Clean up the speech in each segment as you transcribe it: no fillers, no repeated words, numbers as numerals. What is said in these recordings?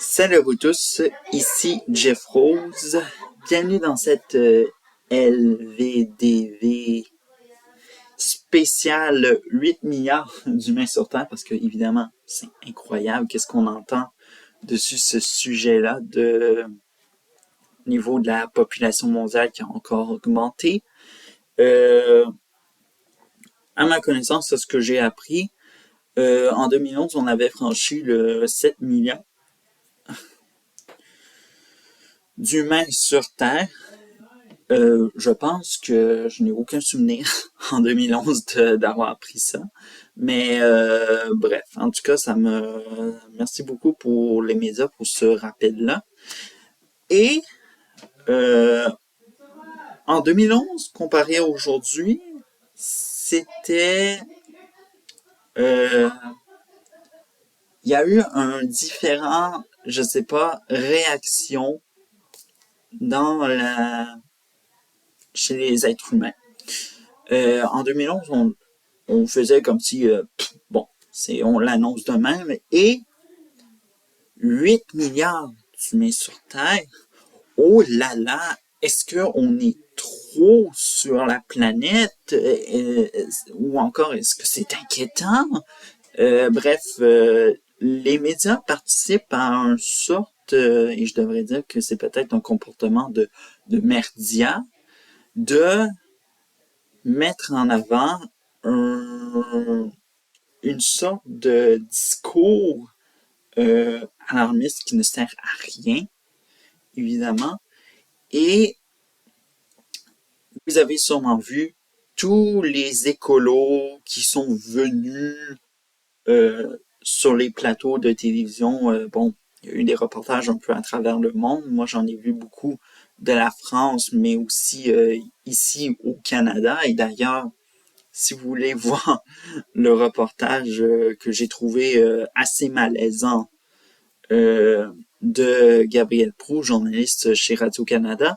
Salut à vous tous, ici Jeff Rose. Bienvenue dans cette LVDV spéciale 8 milliards d'humains sur Terre parce que évidemment c'est incroyable qu'est-ce qu'on entend dessus ce sujet-là de niveau de la population mondiale qui a encore augmenté. À ma connaissance, c'est ce que j'ai appris. En 2011, on avait franchi le 7 milliards d'humains sur Terre. Je pense que je n'ai aucun souvenir en 2011 d'avoir appris ça. Mais bref, en tout cas, merci beaucoup pour les médias pour ce rappel-là. Et euh, en 2011, comparé à aujourd'hui, c'était... euh, il y a eu un différent, je sais pas, réaction dans chez les êtres humains. En 2011, on faisait comme si, bon, on l'annonce de même, et 8 milliards d'humains sur Terre, oh là là, est-ce qu'on est trop sur la planète, ou encore est-ce que c'est inquiétant? Bref, les médias participent à une sorte, et je devrais dire que c'est peut-être un comportement de merdia, de mettre en avant une sorte de discours alarmiste qui ne sert à rien, évidemment. Et vous avez sûrement vu tous les écolos qui sont venus sur les plateaux de télévision. Bon, il y a eu des reportages un peu à travers le monde. Moi, j'en ai vu beaucoup de la France, mais aussi ici au Canada. Et d'ailleurs, si vous voulez voir le reportage que j'ai trouvé assez malaisant de Gabriel Proulx, journaliste chez Radio-Canada,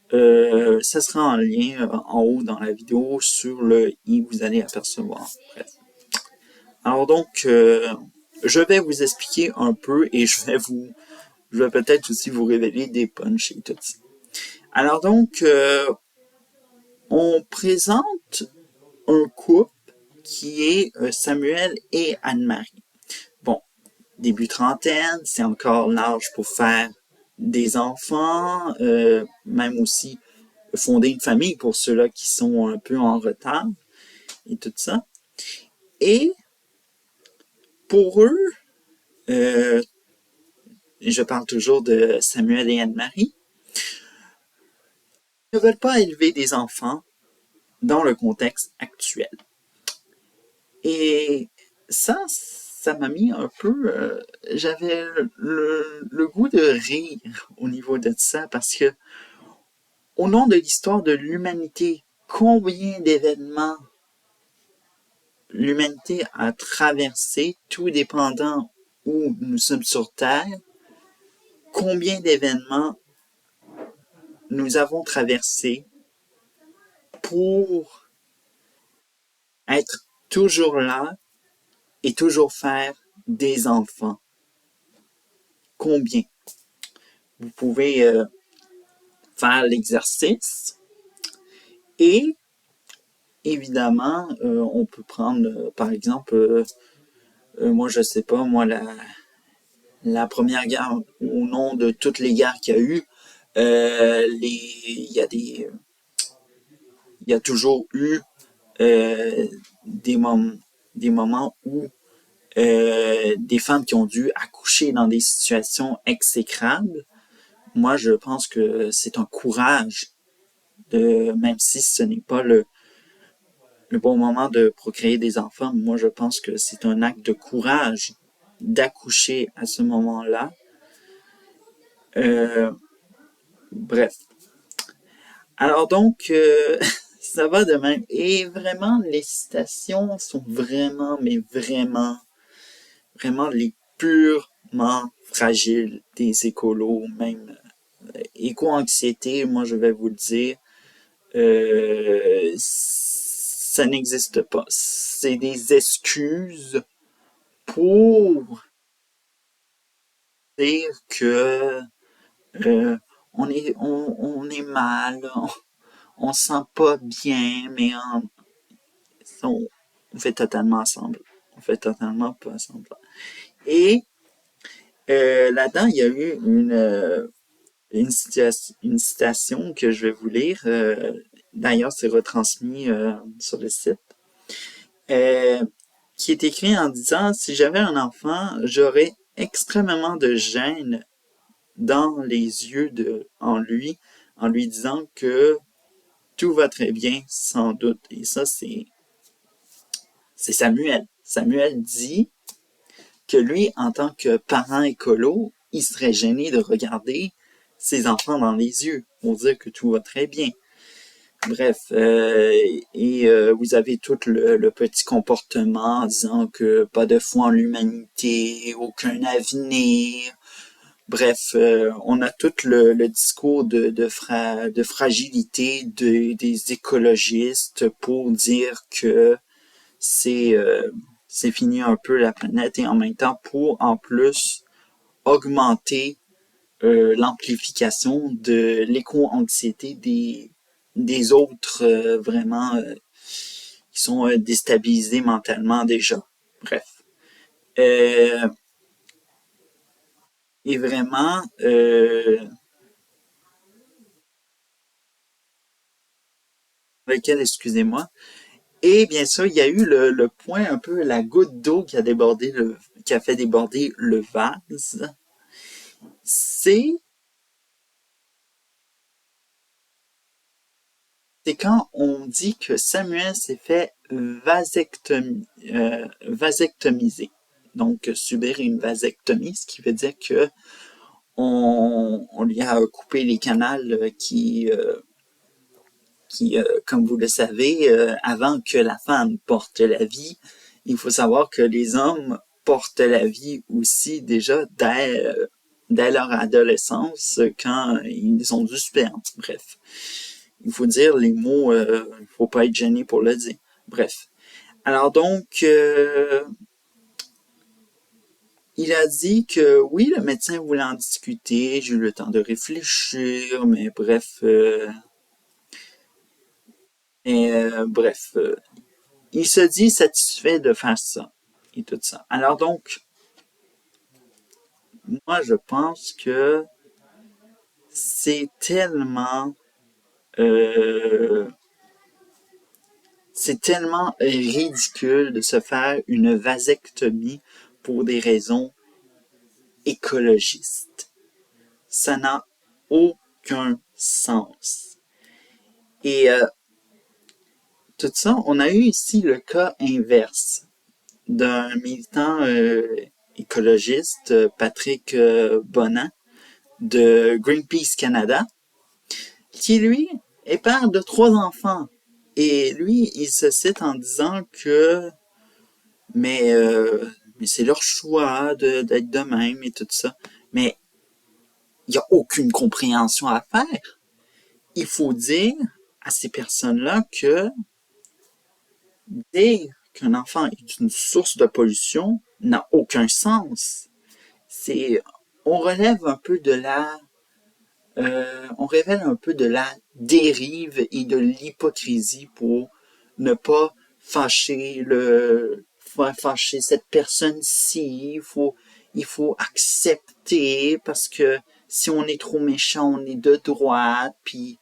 ça sera en lien en haut dans la vidéo sur le i, vous allez apercevoir. Bref. Alors donc, je vais vous expliquer un peu et je vais peut-être aussi vous révéler des punchs et tout ça. Alors donc, on présente un couple qui est Samuel et Anne-Marie. Bon, début trentaine, c'est encore l'âge pour faire des enfants, même aussi fonder une famille pour ceux-là qui sont un peu en retard et tout ça. Et pour eux, je parle toujours de Samuel et Anne-Marie, ils ne veulent pas élever des enfants dans le contexte actuel. Et ça m'a mis un peu... j'avais le goût de rire au niveau de ça parce que au nom de l'histoire de l'humanité, combien d'événements l'humanité a traversé, tout dépendant où nous sommes sur Terre, combien d'événements nous avons traversés pour être toujours là et toujours faire des enfants. Combien? Vous pouvez faire l'exercice et évidemment, on peut prendre par exemple, moi je sais pas, moi la première guerre, au nom de toutes les guerres qu'il y a eu, il y a toujours eu des moments où des femmes qui ont dû accoucher dans des situations exécrables. Moi, je pense que c'est un courage même si ce n'est pas le bon moment de procréer des enfants, moi, je pense que c'est un acte de courage d'accoucher à ce moment-là. Euh, bref. Alors donc, ça va de même. Et vraiment, les citations sont vraiment, mais vraiment, vraiment les purement fragiles des écolos, même éco-anxiété, moi je vais vous le dire, ça n'existe pas. C'est des excuses pour dire que on est mal, on se sent pas bien, mais on, on fait totalement semblant. On fait totalement pas semblant. Et là-dedans, il y a eu une citation que je vais vous lire. D'ailleurs, c'est retransmis sur le site. Euh, qui est écrit en disant: si j'avais un enfant, j'aurais extrêmement de gêne dans les yeux en lui disant que tout va très bien, sans doute. Et ça, c'est Samuel. Samuel dit que lui, en tant que parent écolo, il serait gêné de regarder ses enfants dans les yeux pour dire que tout va très bien. Bref, vous avez tout le petit comportement en disant que pas de foi en l'humanité, aucun avenir. Bref, on a tout le discours de fragilité des écologistes pour dire que c'est fini un peu la planète, et en même temps pour en plus augmenter l'amplification de l'éco-anxiété des autres vraiment qui sont déstabilisés mentalement déjà. Bref. Euh, et vraiment, lequel, excusez-moi. Et bien sûr, il y a eu le point un peu, la goutte d'eau qui a fait déborder le vase. C'est c'est quand on dit que Samuel s'est fait vasectomiser. Donc, subir une vasectomie, ce qui veut dire que on lui a coupé les canaux comme vous le savez, avant que la femme porte la vie, il faut savoir que les hommes portent la vie aussi déjà dès leur adolescence, quand ils ont du sperme. Bref. Il faut dire les mots, il faut pas être gêné pour le dire. Bref. Alors donc, il a dit que oui, le médecin voulait en discuter, j'ai eu le temps de réfléchir, mais bref, il se dit satisfait de faire ça et tout ça. Alors donc, moi je pense que c'est tellement euh, c'est tellement ridicule de se faire une vasectomie pour des raisons écologistes. Ça n'a aucun sens. Et tout ça, on a eu ici le cas inverse d'un militant écologiste, Patrick Bonan, de Greenpeace Canada, qui lui est père de 3 enfants. Et lui, il se cite en disant que mais, euh, mais c'est leur choix d'être de même et tout ça. Mais il n'y a aucune compréhension à faire. Il faut dire à ces personnes-là que dire qu'un enfant est une source de pollution n'a aucun sens. C'est, on relève un peu de on révèle un peu de la dérive et de l'hypocrisie pour ne pas fâcher cette personne-ci. Il faut accepter parce que si on est trop méchant, on est de droite. Puis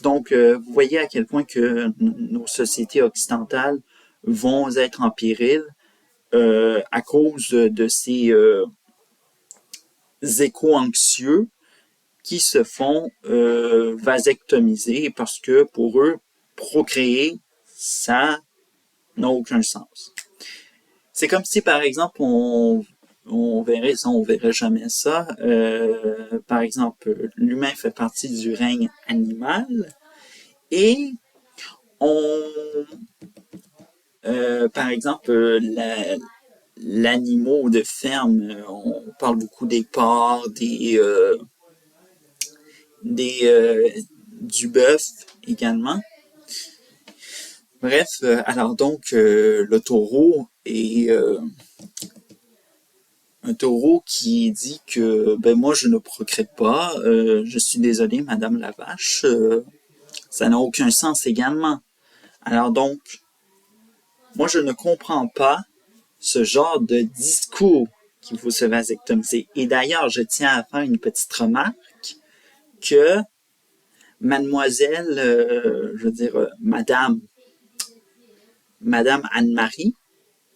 donc, vous voyez à quel point que nos sociétés occidentales vont être en péril à cause de ces éco-anxieux qui se font vasectomiser parce que pour eux, procréer, ça n'a aucun sens. C'est comme si, par exemple, on verrait ça, on verrait jamais ça. Par exemple, l'humain fait partie du règne animal et on, par exemple, l'animaux de ferme, on parle beaucoup des porcs, du bœuf également. Bref, alors donc le taureau un taureau qui dit que ben moi je ne procrète pas, je suis désolé Madame la vache, ça n'a aucun sens également. Alors donc, moi je ne comprends pas ce genre de discours qu'il faut se vasectomiser. Et d'ailleurs, je tiens à faire une petite remarque que mademoiselle, je veux dire Madame Anne-Marie,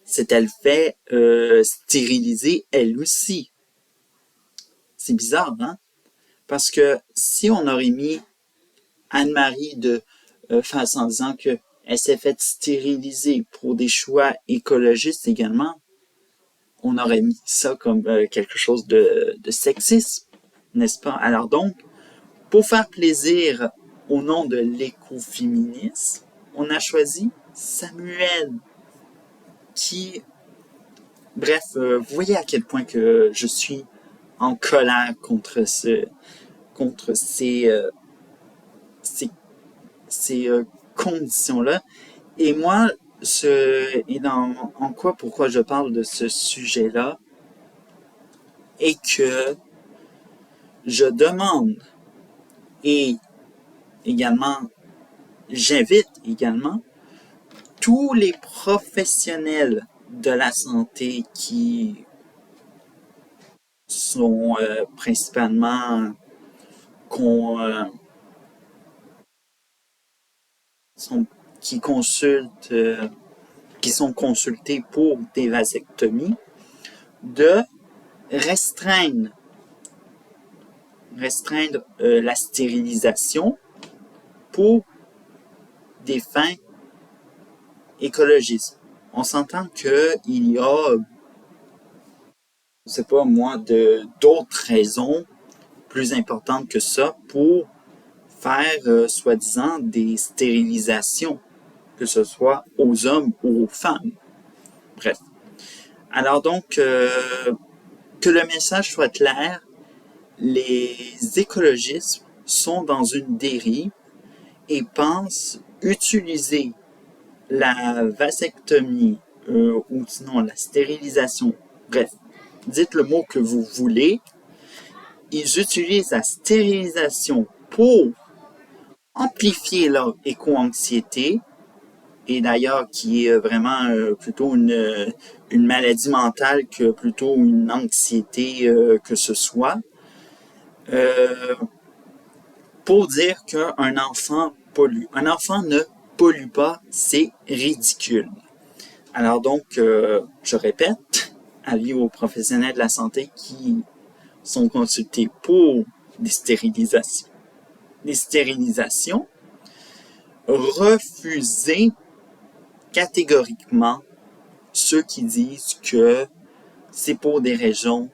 s'est-elle fait stériliser elle aussi. C'est bizarre, hein? Parce que si on aurait mis Anne-Marie de face en disant que elle s'est fait stériliser pour des choix écologistes également, on aurait mis ça comme quelque chose de sexiste, n'est-ce pas? Alors donc, pour faire plaisir au nom de l'écoféminisme, on a choisi Samuel, qui, bref, vous voyez à quel point que je suis en colère contre ces conditions-là. Et moi, pourquoi je parle de ce sujet-là, est que je demande et également, j'invite également tous les professionnels de la santé qui sont principalement qui consultent, qui sont consultés pour des vasectomies, de restreindre la stérilisation pour des fins écologistes. On s'entend qu'il y a, je sais pas moi, d'autres raisons plus importantes que ça pour faire, soi-disant, des stérilisations, que ce soit aux hommes ou aux femmes. Bref. Alors donc, que le message soit clair, les écologistes sont dans une dérive et pensent utiliser la vasectomie ou sinon la stérilisation, bref, dites le mot que vous voulez, ils utilisent la stérilisation pour amplifier leur éco-anxiété, et d'ailleurs qui est vraiment plutôt une maladie mentale que plutôt une anxiété que ce soit, pour dire qu'un enfant pollue. Un enfant ne pollue pas, c'est ridicule. Alors donc, je répète, avis aux professionnels de la santé qui sont consultés pour des stérilisations. Refusez catégoriquement ceux qui disent que c'est pour des raisons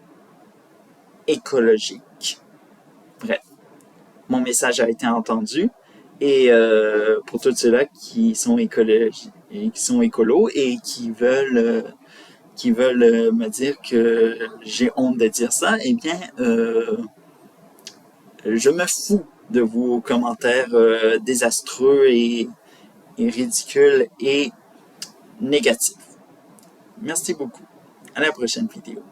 écologiques. Bref, mon message a été entendu. Et pour tous ceux-là qui sont écolos et qui veulent me dire que j'ai honte de dire ça, eh bien, je me fous de vos commentaires désastreux et ridicules et négatifs. Merci beaucoup. À la prochaine vidéo.